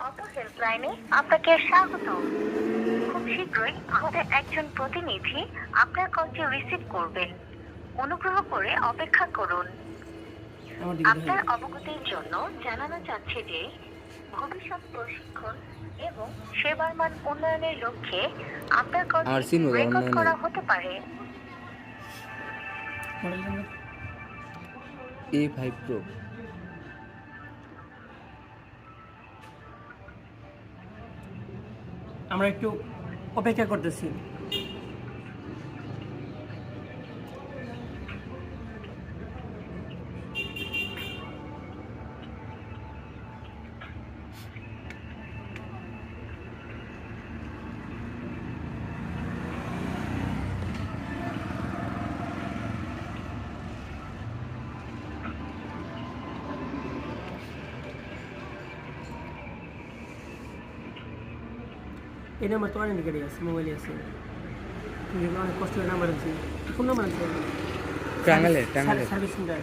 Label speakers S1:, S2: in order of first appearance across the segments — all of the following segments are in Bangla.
S1: অটো হেল্পলাইনে আপনাকে স্বাগত। খুব শীঘ্রই আমাদের একজন প্রতিনিধি আপনার কলটি রিসিভ করবেন। অনুগ্রহ করে অপেক্ষা করুন। আপনার অবগতির জন্য জানানো যাচ্ছে যে ভবিষ্যৎ প্রশিক্ষণ এবং সেবার মান উন্নয়নের লক্ষ্যে আপনার
S2: আমার
S1: কলটি
S2: সিনু ধরনের
S1: রেকর্ড
S2: নেই।
S1: করা হতে পারে।
S2: A5 Pro।
S3: আমরা একটু অপেক্ষা করতেছি। এই নাম্বার তো অনেক গাড়ি আছে, মোবাইলে আছে, কিন্তু অনেক কষ্ট করে নাম্বার আছে। কোন নাম্বার আছে?
S2: টাঙ্গাইলে
S3: service centre.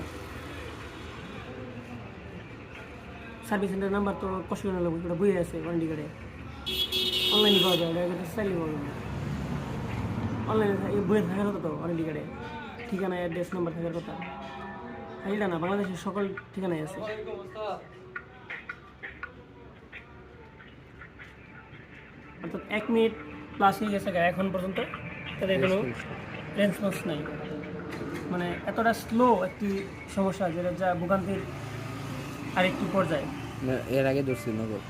S3: Service centre number তো কষ্ট করে লাগবে, ওটা বইয়ে আছে ওয়ারেন্টি কার্ডে। অনলাইনে পাওয়া যায়, এটা চাইলে পাওয়া যাবে। অনলাইনে বইয়ে থাকার কথা তো ওয়ারেন্টি কার্ডে, ঠিকানা অ্যাড্রেস নাম্বার থাকার কথা। আর এটা না, বাংলাদেশের সকল ঠিকানায় আছে। অর্থাৎ 1 মিনিট প্লাস হয়ে গেছে এখন পর্যন্ত, তাদের কোনো রেসপন্স নাই। মানে এতটা স্লো একটি সমস্যা, যেটা যা ভোগান্তির আরেকটি পর্যায়ে।
S2: এর আগে ধরছি নগর।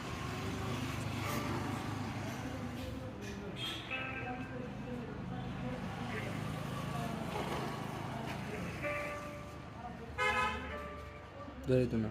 S2: ধরে তো না।